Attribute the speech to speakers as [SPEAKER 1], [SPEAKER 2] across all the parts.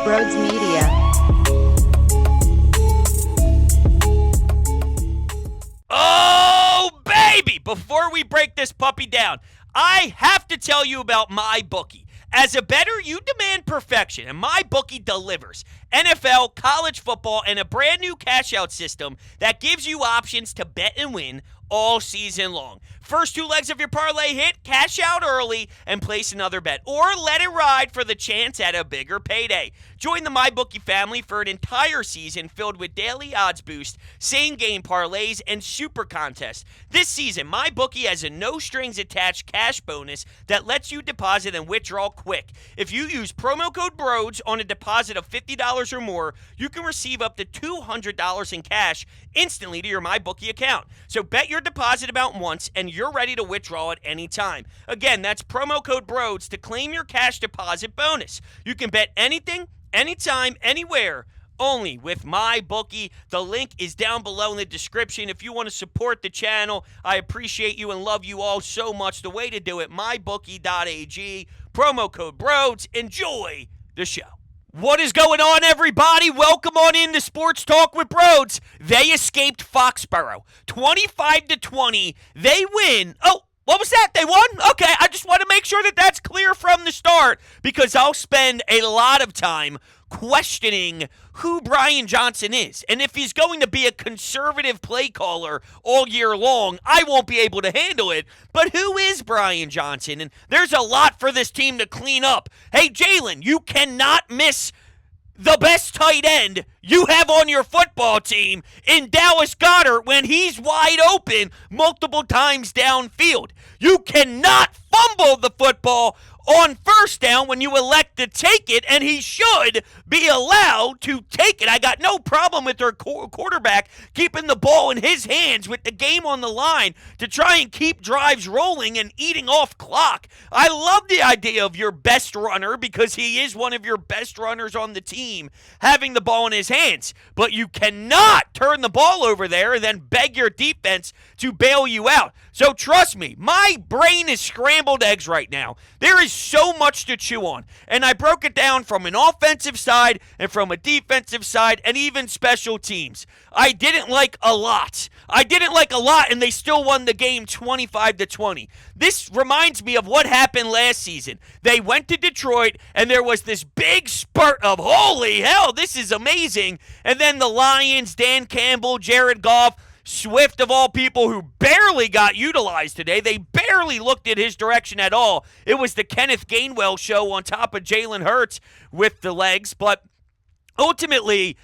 [SPEAKER 1] Broads Media.
[SPEAKER 2] Oh, baby! Before we break this puppy down, I have to tell you about MyBookie. As a bettor, you demand perfection, and MyBookie delivers. NFL, college football, and a brand new cash-out system that gives you options to bet and win all season long. First two legs of your parlay hit, cash out early and place another bet, or let it ride for the chance at a bigger payday. Join the MyBookie family for an entire season filled with daily odds boost, same-game parlays, and super contests. This season, MyBookie has a no-strings-attached cash bonus that lets you deposit and withdraw quick. If you use promo code BROADS on a deposit of $50 or more, you can receive up to $200 in cash instantly to your MyBookie account. So bet your deposit amount once, and you're ready to withdraw at any time. Again, that's promo code BROADS to claim your cash deposit bonus. You can bet anything, anytime, anywhere, only with MyBookie. The link is down below in the description. If you want to support the channel, I appreciate you and love you all so much. The way to do it, mybookie.ag, promo code BROADS. Enjoy the show. What is going on, everybody? Welcome on in to Sports Talk with Broads. They escaped Foxborough. 25-20. They win. Oh, what was that? They won? Okay, I just want to make sure that that's clear from the start because I'll spend a lot of time questioning who Brian Johnson is. And if he's going to be a conservative play caller all year long, I won't be able to handle it. But who is Brian Johnson? And there's a lot for this team to clean up. Hey, Jalen, you cannot miss the best tight end you have on your football team in Dallas Goedert when he's wide open multiple times downfield. You cannot fumble the football on first down when you elect to take it, and he should be allowed to take it. I got no problem with their quarterback keeping the ball in his hands with the game on the line to try and keep drives rolling and eating off clock. I love the idea of your best runner because he is one of your best runners on the team having the ball in his hands, but you cannot turn the ball over there and then beg your defense to bail you out. So trust me, my brain is scrambled eggs right now. There is so much to chew on, and I broke it down from an offensive side and from a defensive side and even special teams. I didn't like a lot, and they still won the game 25-20. This reminds me of what happened last season. They went to Detroit, and there was this big spurt of, holy hell, this is amazing. And then the Lions, Dan Campbell, Jared Goff, Swift of all people who barely got utilized today. They barely looked at his direction at all. It was the Kenneth Gainwell show on top of Jalen Hurts with the legs. But ultimately,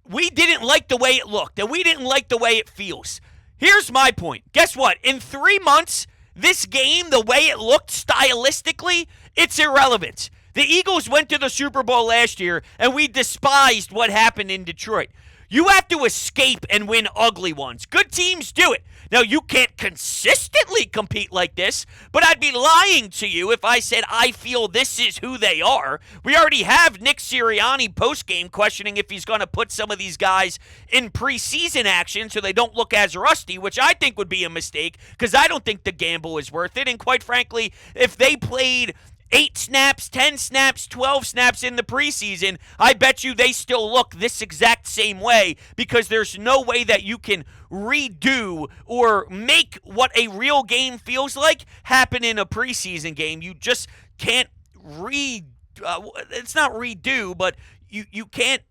[SPEAKER 2] we didn't like the way it looked, and we didn't like the way it feels. Here's my point. Guess what? In 3 months, this game, the way it looked stylistically, it's irrelevant. The Eagles went to the Super Bowl last year, and we despised what happened in Detroit. You have to escape and win ugly ones. Good teams do it. Now, you can't consistently compete like this, but I'd be lying to you if I said I feel this is who they are. We already have Nick Sirianni postgame questioning if he's going to put some of these guys in preseason action so they don't look as rusty, which I think would be a mistake because I don't think the gamble is worth it. And quite frankly, if they played 8 snaps, 10 snaps, 12 snaps in the preseason, I bet you they still look this exact same way because there's no way that you can redo or make what a real game feels like happen in a preseason game. You just can't it's not redo, but you can't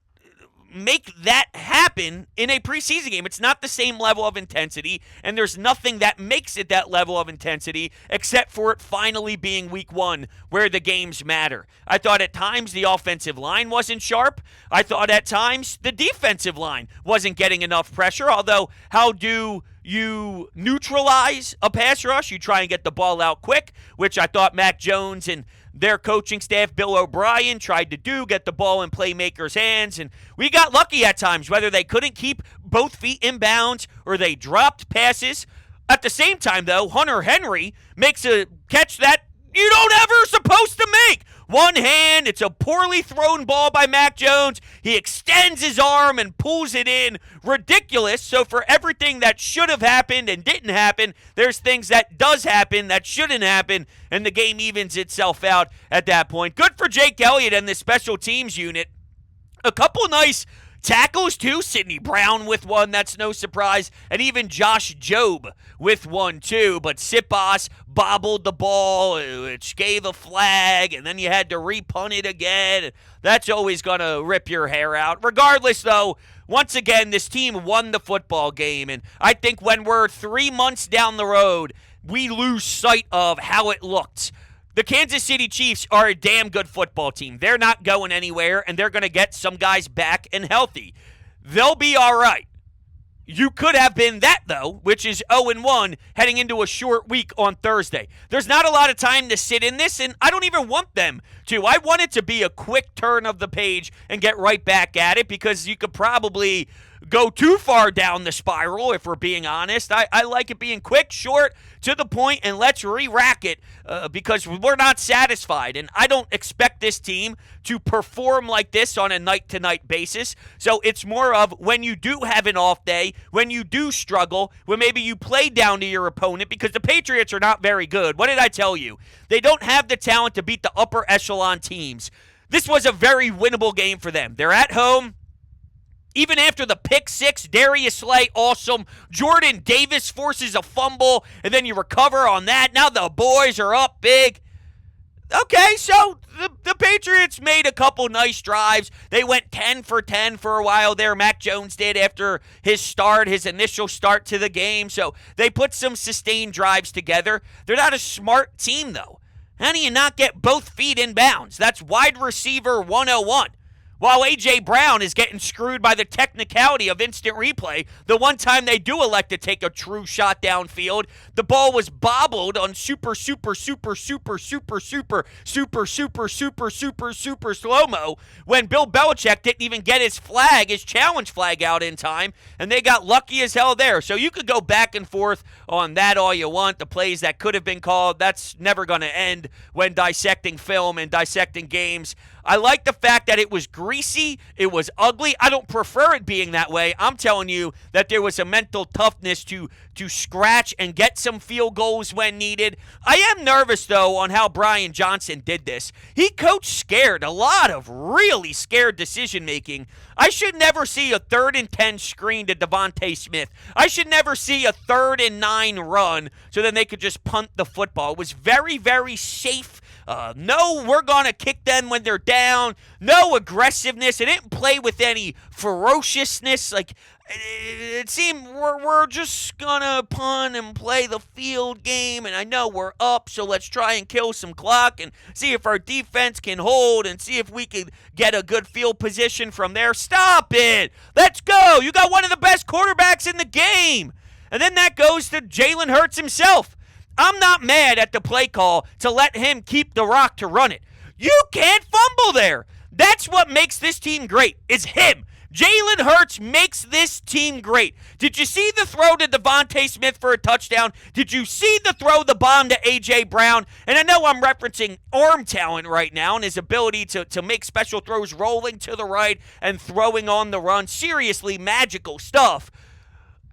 [SPEAKER 2] make that happen in a preseason game. It's not the same level of intensity, and there's nothing that makes it that level of intensity except for it finally being week 1 where the games matter. I thought at times the offensive line wasn't sharp. I thought at times the defensive line wasn't getting enough pressure, although how do you neutralize a pass rush? You try and get the ball out quick, which I thought Mac Jones and their coaching staff, Bill O'Brien, tried to do, get the ball in playmakers' hands. And we got lucky at times, whether they couldn't keep both feet in bounds or they dropped passes. At the same time, though, Hunter Henry makes a catch that you don't ever supposed to make. One hand, it's a poorly thrown ball by Mac Jones. He extends his arm and pulls it in. Ridiculous. So for everything that should have happened and didn't happen, there's things that does happen that shouldn't happen, and the game evens itself out at that point. Good for Jake Elliott and the special teams unit. A couple nice tackles, too. Sidney Brown with one, that's no surprise. And even Josh Jobe with one, too. But Siposs bobbled the ball, which gave a flag, and then you had to repunt it again. That's always going to rip your hair out. Regardless, though, once again, this team won the football game. And I think when we're 3 months down the road, we lose sight of how it looked. The Kansas City Chiefs are a damn good football team. They're not going anywhere, and they're going to get some guys back and healthy. They'll be all right. You could have been that, though, which is 0-1 heading into a short week on Thursday. There's not a lot of time to sit in this, and I don't even want them to. I want it to be a quick turn of the page and get right back at it, because you could probably go too far down the spiral, if we're being honest. I like it being quick, short, to the point, and let's re-rack it because we're not satisfied. And I don't expect this team to perform like this on a night-to-night basis. So it's more of when you do have an off day, when you do struggle, when maybe you play down to your opponent, because the Patriots are not very good. What did I tell you? They don't have the talent to beat the upper echelon teams. This was a very winnable game for them. They're at home. Even after the pick six, Darius Slay, awesome. Jordan Davis forces a fumble, and then you recover on that. Now the boys are up big. Okay, so the Patriots made a couple nice drives. They went 10 for 10 for a while there. Mac Jones did after his initial start to the game. So they put some sustained drives together. They're not a smart team, though. How do you not get both feet in bounds? That's wide receiver 101. While A.J. Brown is getting screwed by the technicality of instant replay, the one time they do elect to take a true shot downfield, the ball was bobbled on super slow-mo when Bill Belichick didn't even get his challenge flag out in time, and they got lucky as hell there. So you could go back and forth on that all you want, the plays that could have been called. That's never going to end when dissecting film and dissecting games. I like the fact that it was greasy, it was ugly. I don't prefer it being that way. I'm telling you that there was a mental toughness to scratch and get some field goals when needed. I am nervous, though, on how Brian Johnson did this. He coached scared, a lot of really scared decision-making. I should never see a 3rd and 10 screen to Devontae Smith. I should never see a 3rd and 9 run so then they could just punt the football. It was very, very safe. No, we're going to kick them when they're down. No aggressiveness. It didn't play with any ferociousness. Like, it seemed we're just going to punt and play the field game. And I know we're up, so let's try and kill some clock and see if our defense can hold and see if we can get a good field position from there. Stop it. Let's go. You got one of the best quarterbacks in the game. And then that goes to Jalen Hurts himself. I'm not mad at the play call to let him keep the rock to run it. You can't fumble there. That's what makes this team great. It's him. Jalen Hurts makes this team great. Did you see the throw to Devontae Smith for a touchdown? Did you see the bomb to A.J. Brown? And I know I'm referencing arm talent right now and his ability to make special throws rolling to the right and throwing on the run. Seriously, magical stuff.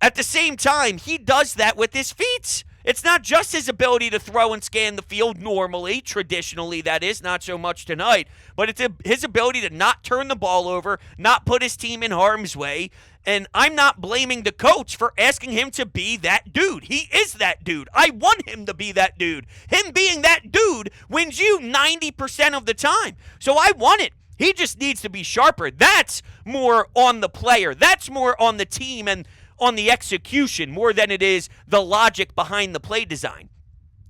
[SPEAKER 2] At the same time, he does that with his feet. It's not just his ability to throw and scan the field normally, traditionally that is, not so much tonight, but it's his ability to not turn the ball over, not put his team in harm's way, and I'm not blaming the coach for asking him to be that dude. He is that dude. I want him to be that dude. Him being that dude wins you 90% of the time, so I want it. He just needs to be sharper. That's more on the player. That's more on the team and on the execution more than it is the logic behind the play design.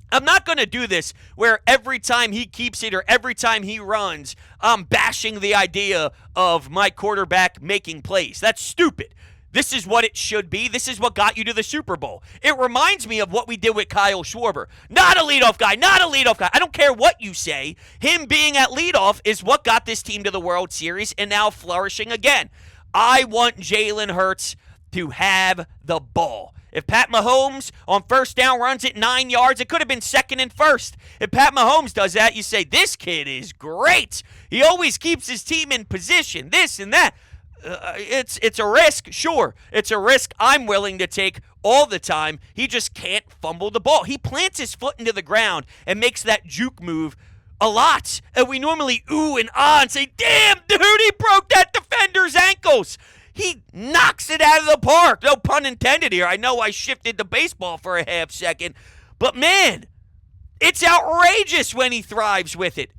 [SPEAKER 2] I'm not going to do this where every time he keeps it or every time he runs, I'm bashing the idea of my quarterback making plays. That's stupid. This is what it should be. This is what got you to the Super Bowl. It reminds me of what we did with Kyle Schwarber. Not a leadoff guy, not a leadoff guy. I don't care what you say. Him being at leadoff is what got this team to the World Series and now flourishing again. I want Jalen Hurts to have the ball. If Pat Mahomes on first down runs it 9 yards, it could have been 2nd and 1st. If Pat Mahomes does that, you say, this kid is great. He always keeps his team in position, this and that. It's a risk, sure. It's a risk I'm willing to take all the time. He just can't fumble the ball. He plants his foot into the ground and makes that juke move a lot. And we normally ooh and ah and say, damn, dude, he broke that defender's ankles. He knocks it out of the park. No pun intended here. I know I shifted to baseball for a half second. But, man, it's outrageous when he thrives with it.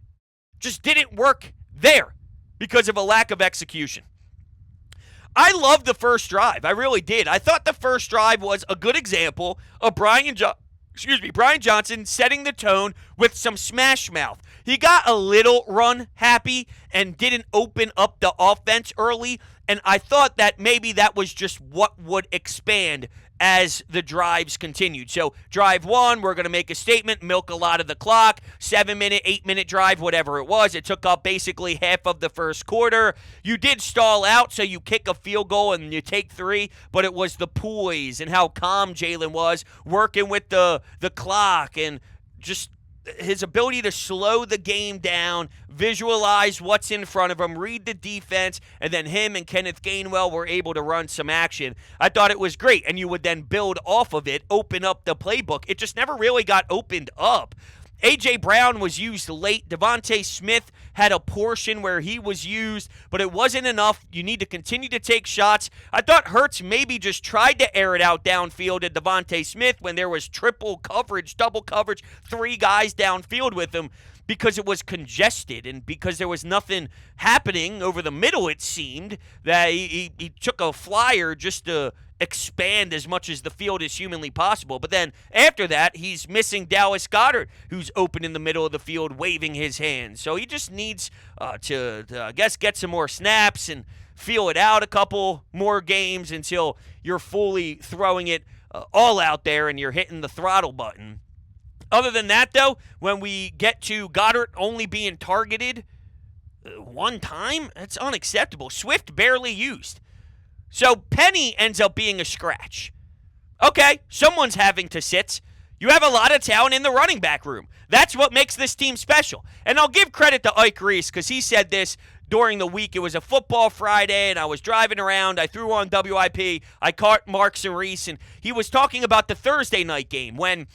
[SPEAKER 2] Just didn't work there because of a lack of execution. I loved the first drive. I really did. I thought the first drive was a good example of Brian Johnson setting the tone with some smash mouth. He got a little run happy and didn't open up the offense early, and I thought that maybe that was just what would expand as the drives continued. So drive 1, we're going to make a statement, milk a lot of the clock, 7-minute, 8-minute drive, whatever it was. It took up basically half of the first quarter. You did stall out, so you kick a field goal and you take 3, but it was the poise and how calm Jalen was working with the clock and just his ability to slow the game down, visualize what's in front of him, read the defense, and then him and Kenneth Gainwell were able to run some action. I thought it was great, and you would then build off of it, open up the playbook. It just never really got opened up. A.J. Brown was used late. Devontae Smith had a portion where he was used, but it wasn't enough. You need to continue to take shots. I thought Hurts maybe just tried to air it out downfield at Devontae Smith when there was triple coverage, double coverage, 3 guys downfield with him because it was congested and because there was nothing happening over the middle, it seemed, that he took a flyer just to expand as much as the field is humanly possible. But then after that, he's missing Dallas Goedert, who's open in the middle of the field waving his hands. So he just needs to I guess, get some more snaps and feel it out a couple more games until you're fully throwing it all out there and you're hitting the throttle button. Other than that, though, when we get to Goddard only being targeted one time, that's unacceptable. Swift barely used. So Penny ends up being a scratch. Okay, someone's having to sit. You have a lot of talent in the running back room. That's what makes this team special. And I'll give credit to Ike Reese because he said this during the week. It was a football Friday, and I was driving around. I threw on WIP. I caught Marks and Reese, and he was talking about the Thursday night game when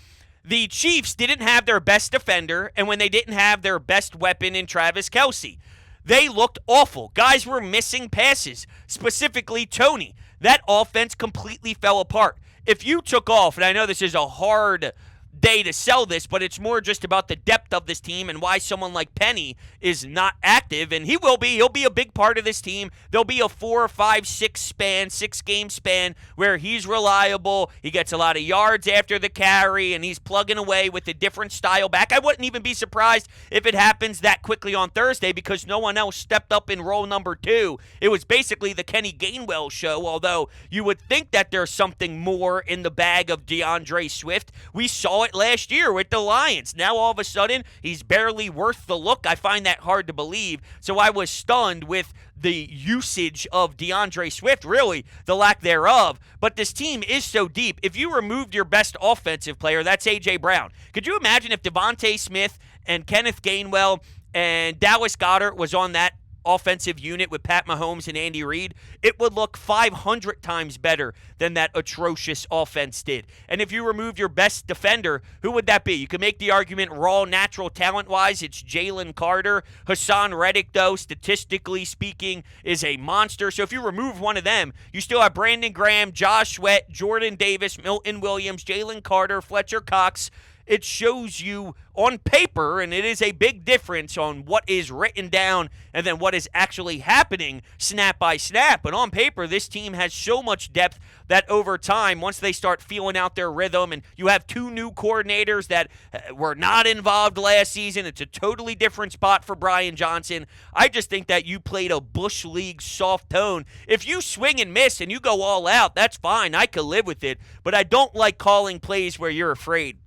[SPEAKER 2] the Chiefs didn't have their best defender and when they didn't have their best weapon in Travis Kelce. They looked awful. Guys were missing passes, specifically Tony. That offense completely fell apart. If you took off, and I know this is a hard day to sell this, but it's more just about the depth of this team and why someone like Penny is not active, and he will be. He'll be a big part of this team. There'll be a 4, 5, 6-game span where he's reliable. He gets a lot of yards after the carry, and he's plugging away with a different style back. I wouldn't even be surprised if it happens that quickly on Thursday because no one else stepped up in role number 2. It was basically the Kenny Gainwell show, although you would think that there's something more in the bag of DeAndre Swift. We saw it last year with the Lions. Now all of a sudden, he's barely worth the look. I find that hard to believe. So I was stunned with the usage of DeAndre Swift, really the lack thereof. But this team is so deep. If you removed your best offensive player, that's A.J. Brown. Could you imagine if Devontae Smith and Kenneth Gainwell and Dallas Goedert was on that offensive unit with Pat Mahomes and Andy Reid? It would look 500 times better than that atrocious offense did. And if you remove your best defender, who would that be? You can make the argument raw, natural talent-wise, it's Jalen Carter. Hassan Reddick, though, statistically speaking, is a monster. So if you remove one of them, you still have Brandon Graham, Josh Sweat, Jordan Davis, Milton Williams, Jalen Carter, Fletcher Cox. It shows you on paper, and it is a big difference on what is written down and then what is actually happening snap by snap. But on paper, this team has so much depth that over time, once they start feeling out their rhythm, and you have 2 new coordinators that were not involved last season, it's a totally different spot for Brian Johnson. I just think that you played a Bush League soft tone. If you swing and miss and you go all out, that's fine. I could live with it. But I don't like calling plays where you're afraid.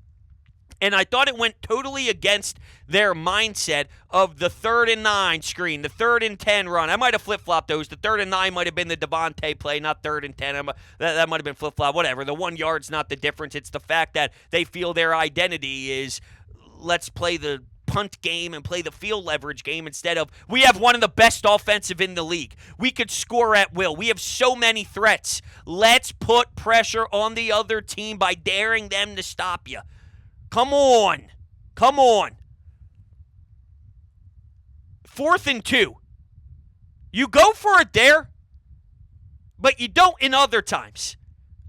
[SPEAKER 2] And I thought it went totally against their mindset of the 3rd and 9 screen, the 3rd and 10 run. I might have flip-flopped those. The 3rd and 9 might have been the Devontae play, not 3rd and 10. That might have been flip-flop, whatever. The 1 yard's not the difference. It's the fact that they feel their identity is let's play the punt game and play the field leverage game instead of we have one of the best offensive in the league. We could score at will. We have so many threats. Let's put pressure on the other team by daring them to stop you. Come on. 4th and 2. You go for it there, but you don't in other times.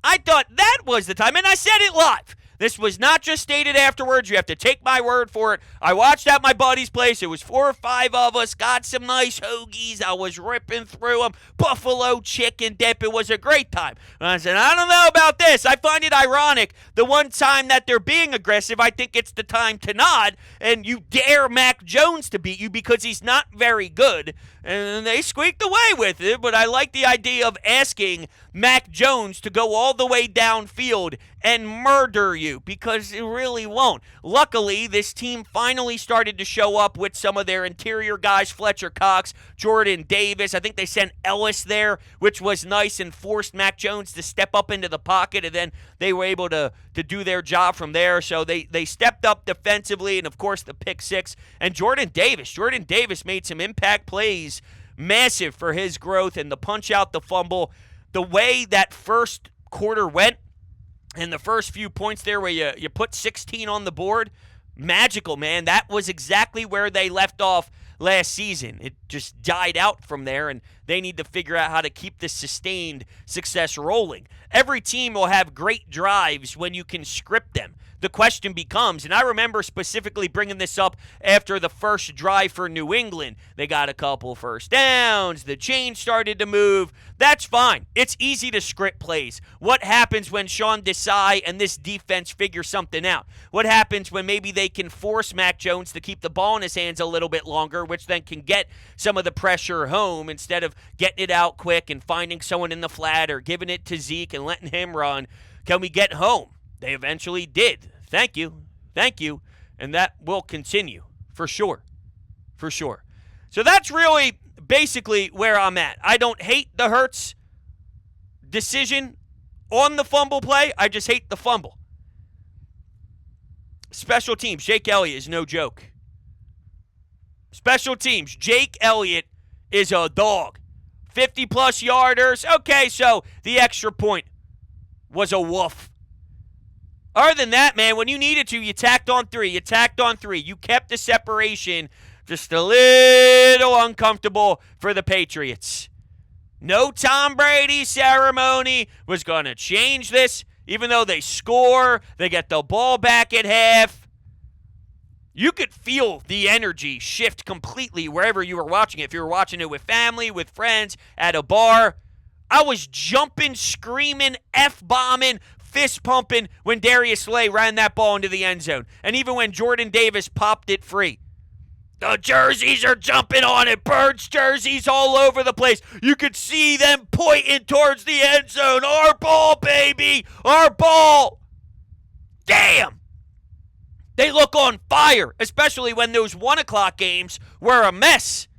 [SPEAKER 2] I thought that was the time, and I said it live. This was not just stated afterwards. You have to take my word for it. I watched at my buddy's place. It was 4 or 5 of us. Got some nice hoagies. I was ripping through them. Buffalo chicken dip. It was a great time. And I said, I don't know about this. I find it ironic. The one time that they're being aggressive, I think it's the time to nod. And you dare Mac Jones to beat you because he's not very good. And they squeaked away with it. But I like the idea of asking Mac Jones to go all the way downfield and murder you, because it really won't. Luckily, this team finally started to show up with some of their interior guys, Fletcher Cox, Jordan Davis. I think they sent Ellis there, which was nice, and forced Mac Jones to step up into the pocket, and then they were able to do their job from there. So they stepped up defensively, and of course the pick six. And Jordan Davis made some impact plays, massive for his growth, and the punch out, the fumble. The way that first quarter went, and the first few points there where you put 16 on the board, magical, man. That was exactly where they left off last season. It just died out from there, and they need to figure out how to keep this sustained success rolling. Every team will have great drives when you can script them. The question becomes, and I remember specifically bringing this up after the first drive for New England. They got a couple first downs. The chain started to move. That's fine. It's easy to script plays. What happens when Sean Desai and this defense figure something out? What happens when maybe they can force Mac Jones to keep the ball in his hands a little bit longer, which then can get some of the pressure home instead of getting it out quick and finding someone in the flat or giving it to Zeke and letting him run? Can we get home? They eventually did. Thank you. And that will continue for sure. So that's really basically where I'm at. I don't hate the Hurts decision on the fumble play. I just hate the fumble. Special teams, Jake Elliott is no joke. Special teams, Jake Elliott is a dog. 50-plus yarders. Okay, so the extra point was a woof. Other than that, man, when you needed to, you tacked on three. You kept the separation. Just a little uncomfortable for the Patriots. No Tom Brady ceremony was going to change this. Even though they score, they get the ball back at half. You could feel the energy shift completely wherever you were watching it. If you were watching it with family, with friends, at a bar. I was jumping, screaming, F-bombing, fist pumping when Darius Slay ran that ball into the end zone. And even when Jordan Davis popped it free. The jerseys are jumping on it. Birds jerseys all over the place. You could see them pointing towards the end zone. Our ball, baby. Our ball. Damn. They look on fire, especially when those 1 o'clock games were a mess.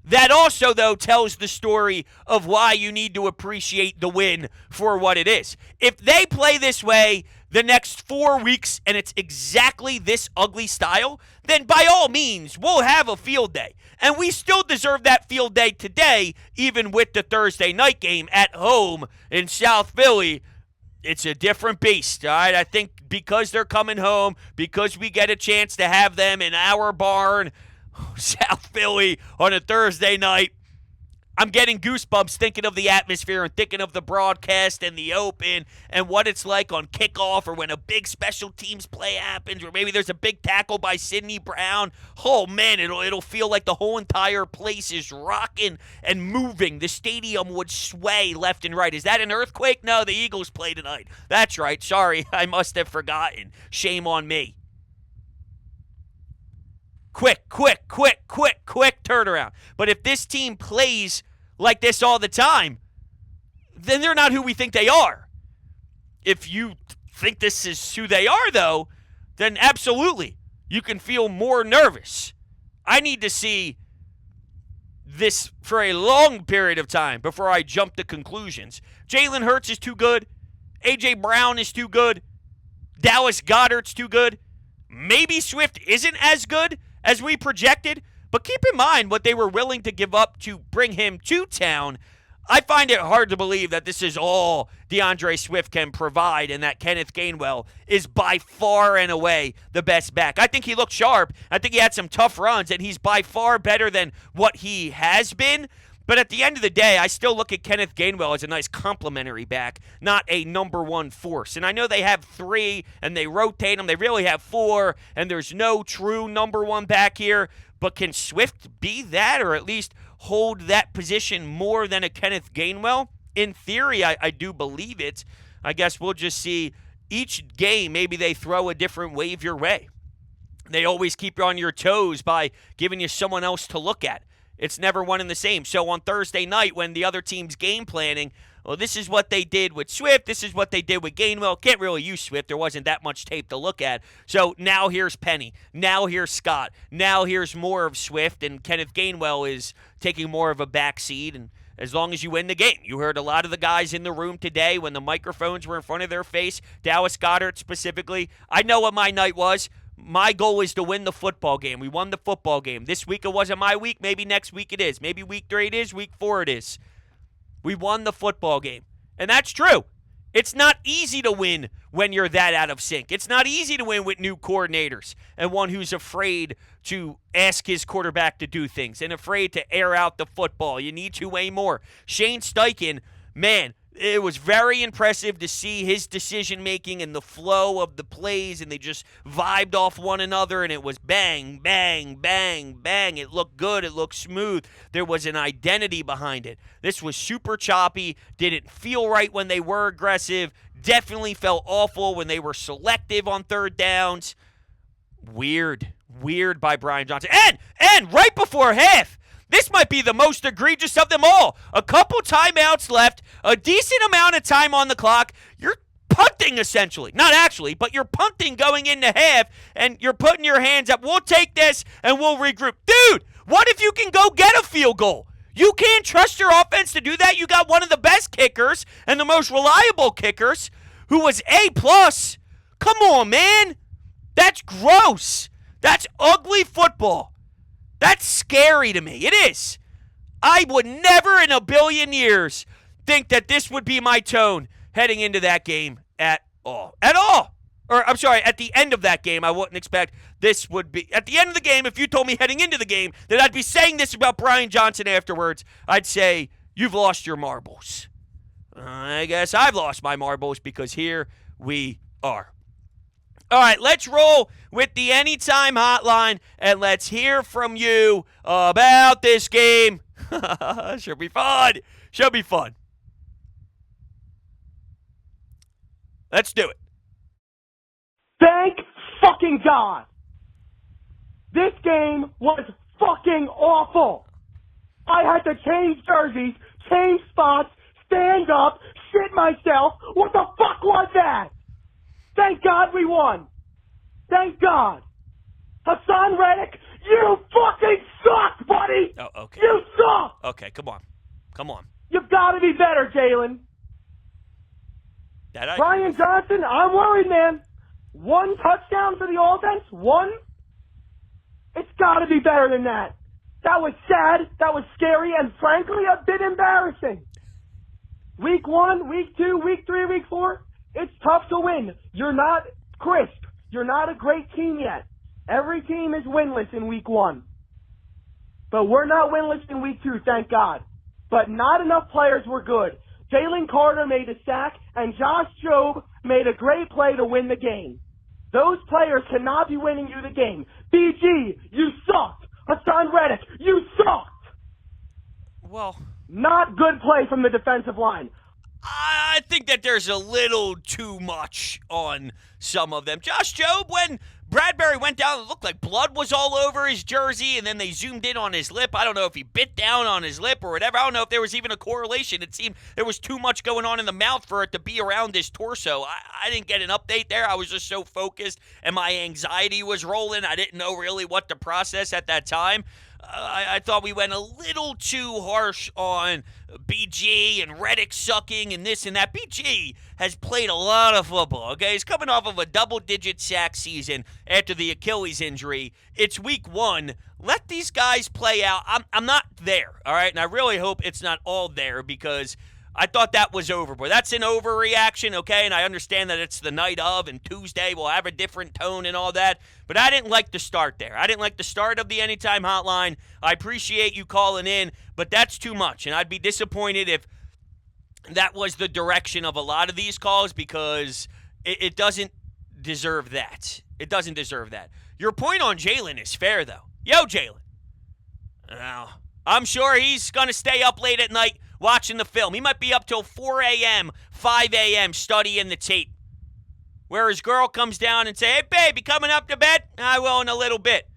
[SPEAKER 2] That also, though, tells the story of why you need to appreciate the win for what it is. If they play this way the next 4 weeks and it's exactly this ugly style, then by all means, we'll have a field day. And we still deserve that field day today, even with the Thursday night game at home in South Philly. It's a different beast, all right? I think because they're coming home, because we get a chance to have them in our barn, South Philly on a Thursday night, I'm getting goosebumps thinking of the atmosphere and thinking of the broadcast and the open and what it's like on kickoff or when a big special teams play happens or maybe there's a big tackle by Sidney Brown. Oh, man, it'll feel like the whole entire place is rocking and moving. The stadium would sway left and right. Is that an earthquake? No, the Eagles play tonight. That's right. Sorry, I must have forgotten. Shame on me. Quick turnaround. But if this team plays like this all the time, then they're not who we think they are. If you think this is who they are, though, then absolutely, you can feel more nervous. I need to see this for a long period of time before I jump to conclusions. Jalen Hurts is too good. A.J. Brown is too good. Dallas Goedert's too good. Maybe Swift isn't as good as we projected, but keep in mind what they were willing to give up to bring him to town. I find it hard to believe that this is all DeAndre Swift can provide and that Kenneth Gainwell is by far and away the best back. I think he looked sharp. I think he had some tough runs, and he's by far better than what he has been. But at the end of the day, I still look at Kenneth Gainwell as a nice complementary back, not a number one force. And I know they have 3 and they rotate them. They really have 4, and there's no true number one back here. But can Swift be that, or at least hold that position more than a Kenneth Gainwell? In theory, I do believe it. I guess we'll just see each game. Maybe they throw a different wave your way. They always keep you on your toes by giving you someone else to look at. It's never one and the same. So on Thursday night, when the other team's game planning, well, this is what they did with Swift. This is what they did with Gainwell. Can't really use Swift. There wasn't that much tape to look at. So now here's Penny. Now here's Scott. Now here's more of Swift. And Kenneth Gainwell is taking more of a back seat. And as long as you win the game. You heard a lot of the guys in the room today when the microphones were in front of their face, Dallas Goedert specifically. I know what my night was. My goal is to win the football game. We won the football game. This week it wasn't my week. Maybe next week it is. Maybe week 3 it is. Week 4 it is. We won the football game. And that's true. It's not easy to win when you're that out of sync. It's not easy to win with new coordinators and one who's afraid to ask his quarterback to do things and afraid to air out the football. You need to way more. Shane Steichen, man, it was very impressive to see his decision-making and the flow of the plays, and they just vibed off one another, and it was bang, bang, bang, bang. It looked good. It looked smooth. There was an identity behind it. This was super choppy. Didn't feel right when they were aggressive. Definitely felt awful when they were selective on third downs. Weird by Brian Johnson. And right before half, this might be the most egregious of them all. A couple timeouts left, a decent amount of time on the clock. You're punting, essentially. Not actually, but you're punting going into half, and you're putting your hands up. We'll take this, and we'll regroup. Dude, what if you can go get a field goal? You can't trust your offense to do that. You got one of the best kickers and the most reliable kickers, who was A+. Come on, man. That's gross. That's ugly football. That's scary to me. It is. I would never in a billion years think that this would be my tone heading into that game at all. At all. Or, I'm sorry, at the end of that game, I wouldn't expect this would be. At the end of the game, if you told me heading into the game that I'd be saying this about Brian Johnson afterwards, I'd say, you've lost your marbles. I guess I've lost my marbles because here we are. All right, let's roll with the Anytime Hotline, and let's hear from you about this game. Should be fun. Should be fun. Let's do it.
[SPEAKER 1] Thank fucking God. This game was fucking awful. I had to change jerseys, change spots, stand up, shit myself. What the fuck was that? Thank God we won. Thank God. Hassan Reddick, you fucking suck, buddy.
[SPEAKER 2] Oh, okay.
[SPEAKER 1] You suck.
[SPEAKER 2] Okay, come on. Come on.
[SPEAKER 1] You've got to be better, Jalen. Brian Johnson, I'm worried, man. 1 touchdown for the offense? 1? It's got to be better than that. That was sad. That was scary, and frankly, a bit embarrassing. Week 1, week 2, week 3, week 4. It's tough to win. You're not crisp. You're not a great team yet. Every team is winless in week 1. But we're not winless in week 2, thank God. But not enough players were good. Jalen Carter made a sack, and Josh Jobe made a great play to win the game. Those players cannot be winning you the game. BG, you sucked. Hassan Reddick, you sucked.
[SPEAKER 2] Well,
[SPEAKER 1] not good play from the defensive line.
[SPEAKER 2] I think that there's a little too much on some of them. Josh Jobe, when Bradbury went down, it looked like blood was all over his jersey, and then they zoomed in on his lip. I don't know if he bit down on his lip or whatever. I don't know if there was even a correlation. It seemed there was too much going on in the mouth for it to be around his torso. I didn't get an update there. I was just so focused, and my anxiety was rolling. I didn't know really what to process at that time. I thought we went a little too harsh on BG and Reddick sucking and this and that. BG has played a lot of football, okay? He's coming off of a double-digit sack season after the Achilles injury. It's week 1. let these guys play out. I'm not there, all right? And I really hope it's not all there because I thought that was overboard. That's an overreaction, okay? And I understand that it's the night of and Tuesday will have a different tone and all that. But I didn't like the start there. I didn't like the start of the Anytime Hotline. I appreciate you calling in, but that's too much. And I'd be disappointed if that was the direction of a lot of these calls because it doesn't deserve that. It doesn't deserve that. Your point on Jalen is fair, though. Yo, Jalen. Now, I'm sure he's going to stay up late at night watching the film. He might be up till 4 a.m., 5 a.m. studying the tape. Where his girl comes down and say, hey, babe, you coming up to bed? I will in a little bit.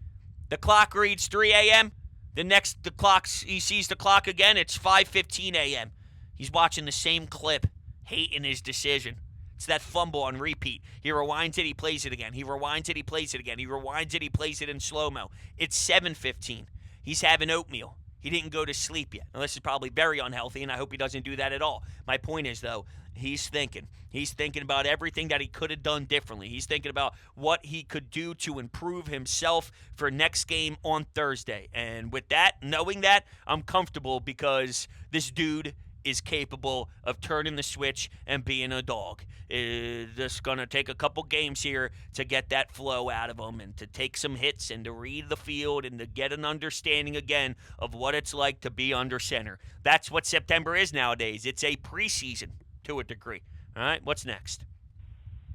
[SPEAKER 2] The clock reads 3 a.m. He sees the clock again. It's 5:15 a.m. He's watching the same clip, hating his decision. It's that fumble on repeat. He rewinds it, he plays it again. He rewinds it, he plays it again. He rewinds it, he plays it in slow-mo. It's 7:15. He's having oatmeal. He didn't go to sleep yet. Now, this is probably very unhealthy, and I hope he doesn't do that at all. My point is, though, he's thinking. He's thinking about everything that he could have done differently. He's thinking about what he could do to improve himself for next game on Thursday. And with that, knowing that, I'm comfortable because this dude is capable of turning the switch and being a dog. It's just going to take a couple games here to get that flow out of him and to take some hits and to read the field and to get an understanding again of what it's like to be under center. That's what September is nowadays. It's a preseason to a degree. All right, what's next?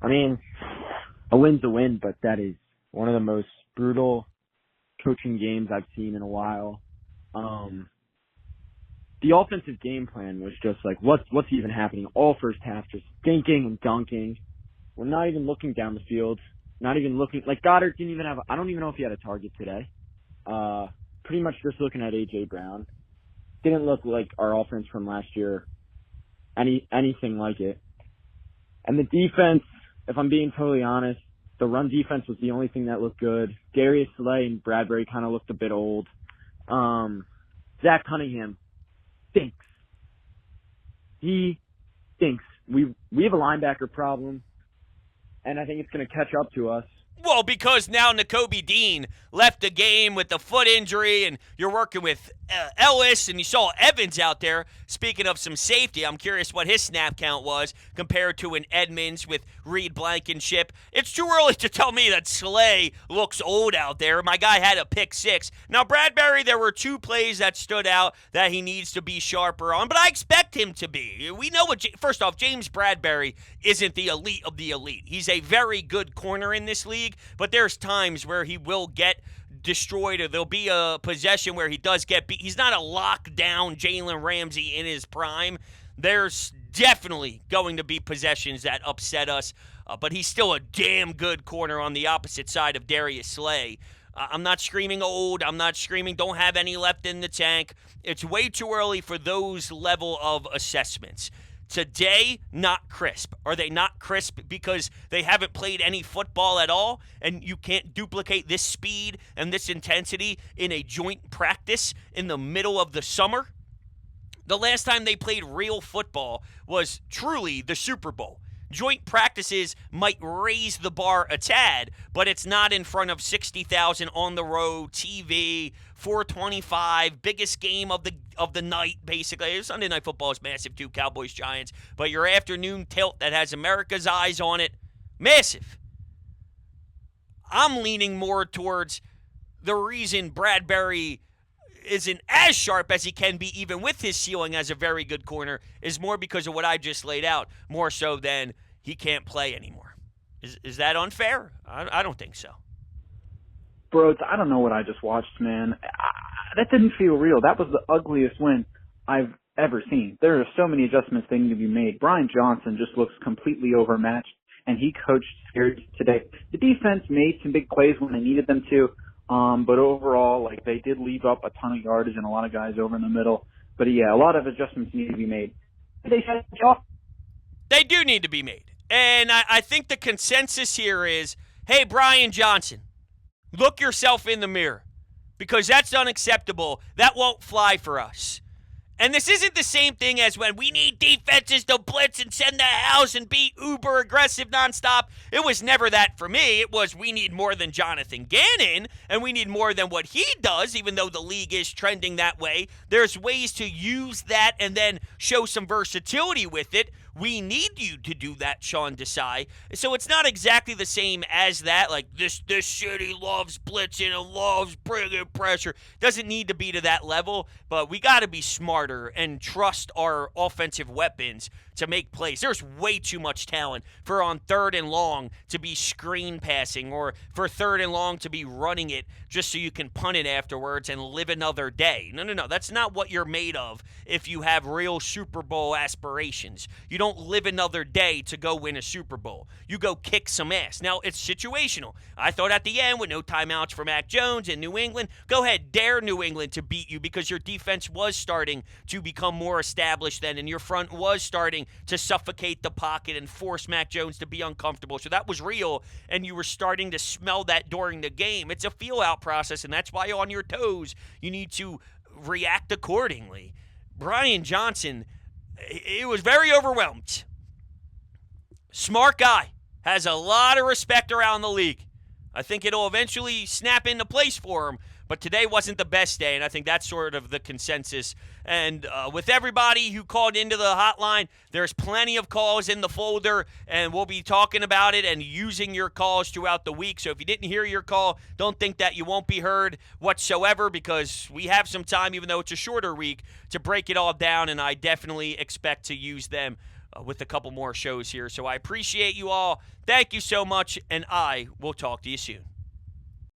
[SPEAKER 3] I mean, a win's a win, but that is one of the most brutal coaching games I've seen in a while. The offensive game plan was just like, what's even happening? All first half, just dinking and dunking. We're not even looking down the field. Not even looking. Like, Goddard didn't even have I don't even know if he had a target today. Pretty much just looking at A.J. Brown. Didn't look like our offense from last year. Anything like it. And the defense, if I'm being totally honest, the run defense was the only thing that looked good. Darius Slay and Bradbury kind of looked a bit old. Zach Cunningham stinks. He stinks. We have a linebacker problem, and I think it's going to catch up to us.
[SPEAKER 2] Well, because now Nakobe Dean left the game with the foot injury, and you're working with Ellis, and you saw Evans out there. Speaking of some safety, I'm curious what his snap count was compared to an Edmonds with Reed Blankenship. It's too early to tell me that Slay looks old out there. My guy had a pick six. Now, Bradbury, there were two plays that stood out that he needs to be sharper on, but I expect him to be. We know what, first off, James Bradbury isn't the elite of the elite. He's a very good corner in this league, but there's times where he will get destroyed, or there'll be a possession where he does get beat. He's not a lockdown Jalen Ramsey in his prime. There's definitely going to be possessions that upset us, but he's still a damn good corner on the opposite side of Darius Slay. I'm not screaming old. I'm not screaming don't have any left in the tank. It's way too early for those level of assessments. Today, not crisp. Are they not crisp because they haven't played any football at all, and you can't duplicate this speed and this intensity in a joint practice in the middle of the summer? The last time they played real football was truly the Super Bowl. Joint practices might raise the bar a tad, but it's not in front of 60,000 on the road, TV, 425, biggest game of the night, basically. Sunday Night Football is massive too, Cowboys-Giants, but your afternoon tilt that has America's eyes on it, massive. I'm leaning more towards the reason Bradbury isn't as sharp as he can be, even with his ceiling as a very good corner, is more because of what I just laid out, more so than he can't play anymore. Is that unfair? I don't think so.
[SPEAKER 4] Bro, I don't know what I just watched, man. That didn't feel real. That was the ugliest win I've ever seen. There are so many adjustments that need to be made. Brian Johnson just looks completely overmatched, and he coached scared today. The defense made some big plays when they needed them to. But overall, like, they did leave up a ton of yardage and a lot of guys over in the middle. But yeah, a lot of adjustments need to be made.
[SPEAKER 2] They do need to be made. And I think the consensus here is, hey, Brian Johnson, look yourself in the mirror, because that's unacceptable. That won't fly for us. And this isn't the same thing as when we need defenses to blitz and send the house and be uber aggressive nonstop. It was never that for me. It was we need more than Jonathan Gannon, and we need more than what he does, even though the league is trending that way. There's ways to use that and then show some versatility with it. We need you to do that, Sean Desai. So it's not exactly the same as that. Like, this city loves blitzing and loves bringing pressure. Doesn't need to be to that level, but we got to be smarter and trust our offensive weapons to make plays. There's way too much talent for on 3rd and long to be screen passing or for 3rd and long to be running it just so you can punt it afterwards and live another day. No. That's not what you're made of if you have real Super Bowl aspirations. You don't live another day to go win a Super Bowl. You go kick some ass. Now, it's situational. I thought at the end, with no timeouts for Mac Jones in New England, go ahead, dare New England to beat you because your defense was starting to become more established then, and your front was starting to suffocate the pocket and force Mac Jones to be uncomfortable. So that was real, and you were starting to smell that during the game. It's a feel-out process, and that's why on your toes you need to react accordingly. Brian Johnson, he was very overwhelmed. Smart guy. Has a lot of respect around the league. I think it'll eventually snap into place for him. But today wasn't the best day, and I think that's sort of the consensus. And with everybody who called into the hotline, there's plenty of calls in the folder, and we'll be talking about it and using your calls throughout the week. So if you didn't hear your call, don't think that you won't be heard whatsoever, because we have some time, even though it's a shorter week, to break it all down, and I definitely expect to use them with a couple more shows here. So I appreciate you all. Thank you so much, and I will talk to you soon.